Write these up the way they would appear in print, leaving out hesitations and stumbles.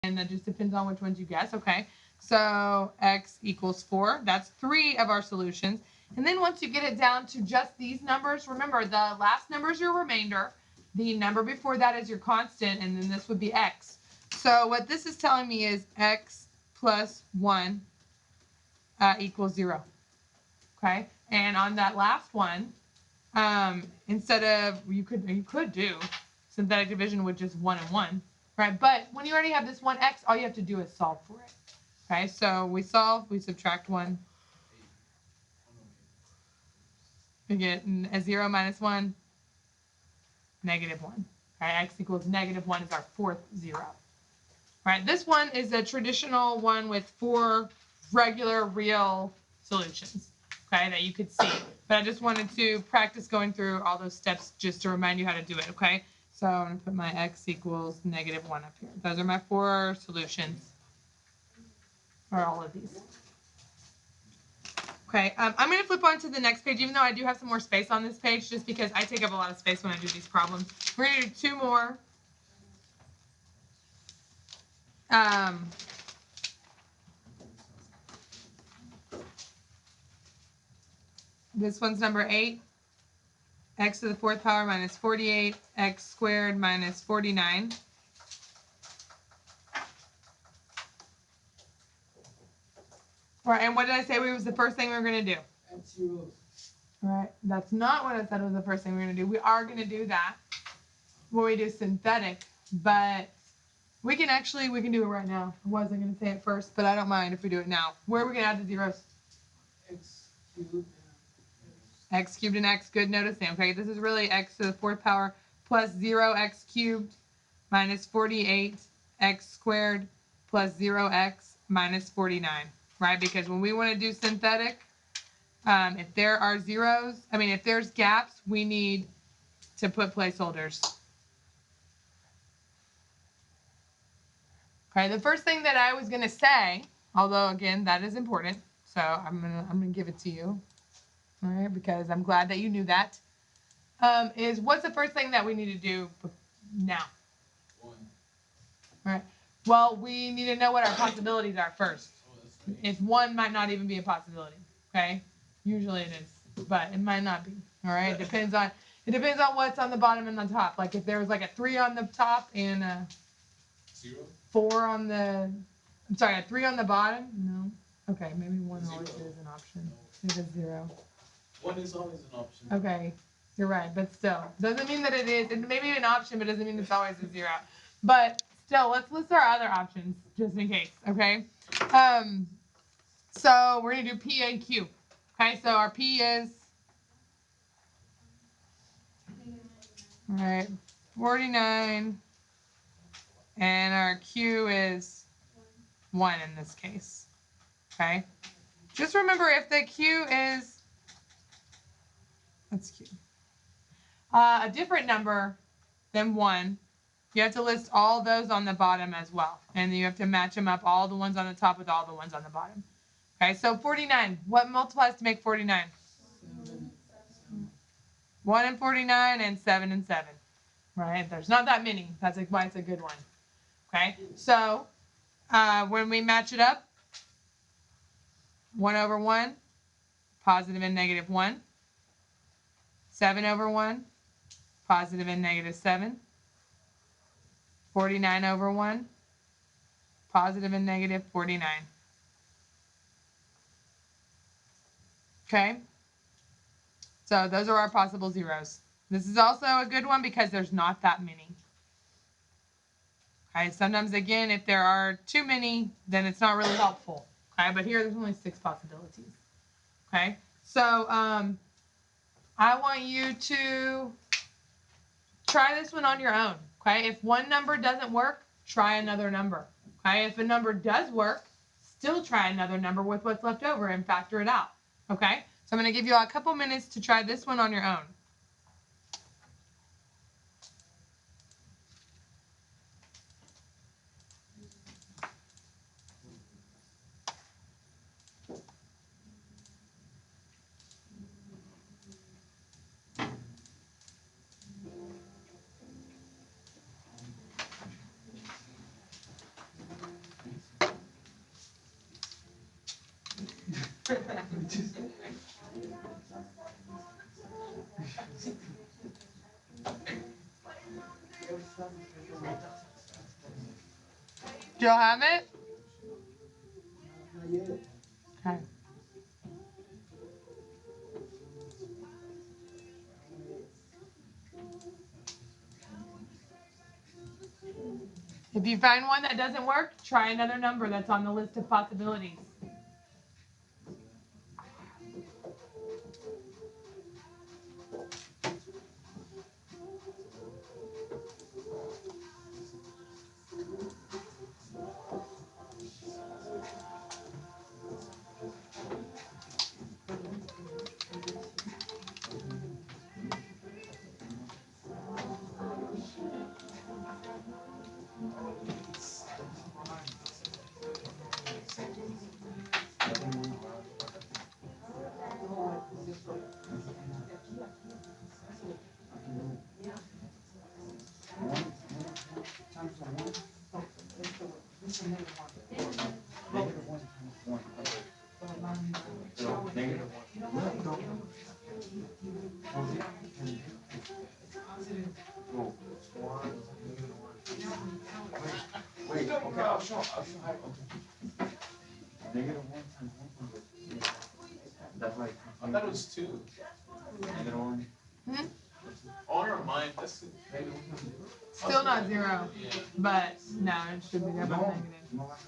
and that just depends on which ones you guess. Okay, so x equals 4. That's 3 of our solutions. And then once you get it down to just these numbers, remember the last number is your remainder. The number before that is your constant, and then this would be x. So what this is telling me is x plus 1 equals 0. Okay, and on that last one, instead of, you could do synthetic division with just 1 and 1, right? But when you already have this 1x, all you have to do is solve for it. Okay, so we solve, we subtract 1. We get a 0 minus 1, negative 1. Okay, x equals negative 1 is our fourth 0. Right, this one is a traditional one with 4 regular real solutions, okay, that you could see. But I just wanted to practice going through all those steps just to remind you how to do it, okay? So I'm going to put my x equals negative 1 up here. Those are my 4 solutions for all of these. Okay, I'm going to flip on to the next page, even though I do have some more space on this page, just because I take up a lot of space when I do these problems. We're going to do 2 more. This one's number 8. X to the 4th power minus 48, x squared minus 49. All right, and what did I say was the first thing we were going to do? Add zeros. All right, that's not what I said was the first thing we were going to do. We are going to do that when we do synthetic, but we can do it right now. I wasn't going to say it first, but I don't mind if we do it now. Where are we going to add the zeros? X cubed. X cubed and x, good noticing. Okay, this is really x to the 4th power plus 0x cubed minus 48 x squared plus 0x minus 49, right? Because when we want to do synthetic, if there are if there's gaps, we need to put placeholders. Okay, the first thing that I was going to say, although again, that is important, so I'm gonna give it to you, all right, because I'm glad that you knew that, is what's the first thing that we need to do now? 1. All right. Well, we need to know what our possibilities are first. Oh, if 1 might not even be a possibility, okay? Usually it is, but it might not be. All right. It depends on what's on the bottom and on top. Like if there was like a 3 on the top and a 0? 4 on the. I'm sorry, a 3 on the bottom. No. Okay, maybe 1 always is an option. No. It is 0. 1 is always an option. Okay. You're right, but still, doesn't mean that it is. It may be an option, but doesn't mean it's always a 0. But still, let's list our other options just in case, okay? So we're gonna do P and Q. Okay, so our P is, all right, 49, and our Q is 1 in this case. Okay, just remember if the Q is, that's Q, a different number than 1, you have to list all those on the bottom as well. And you have to match them up, all the ones on the top with all the ones on the bottom. Okay, so 49. What multiplies to make 49? 7. 1 and 49 and 7 and 7. Right? There's not that many. That's why it's a good one. Okay, so when we match it up, 1 over 1, positive and negative 1. 7 over 1, positive and negative 7. 49 over 1, positive and negative 49. Okay, so those are our possible zeros. This is also a good one because there's not that many. Okay, sometimes again, if there are too many, then it's not really helpful. Okay, but here there's only 6 possibilities. Okay, so I want you to try this one on your own. Okay, if one number doesn't work, try another number. Okay, if a number does work, still try another number with what's left over and factor it out. Okay, so I'm going to give you a couple minutes to try this one on your own. Do y'all have it? Okay. If you find one that doesn't work, try another number that's on the list of possibilities. Wait, okay, I'll show how. Negative 1 times 1. That's like. I thought it was 2. Negative 1. Hmm? Oh, never mind. That's Still not 0, but no, it should be double negative.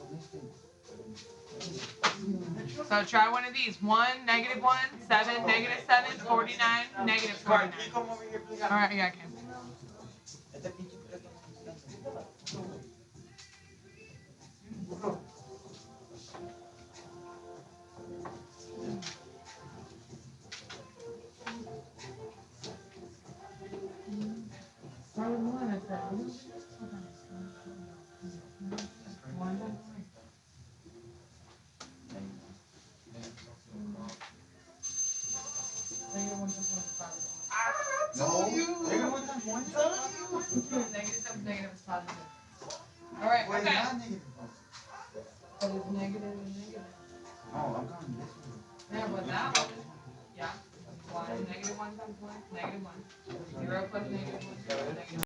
So try one of these. 1, negative 1, 7, negative 7, 49, negative 49. All right, yeah, I can. No, negative 1 times 1. Negative times negative is positive. All right, Wait, okay. not negative. But it's negative and negative. Oh, I'm counting this one. Yeah, but that one, yeah. 1, negative 1 times 1, negative 1. 0 plus negative 1, negative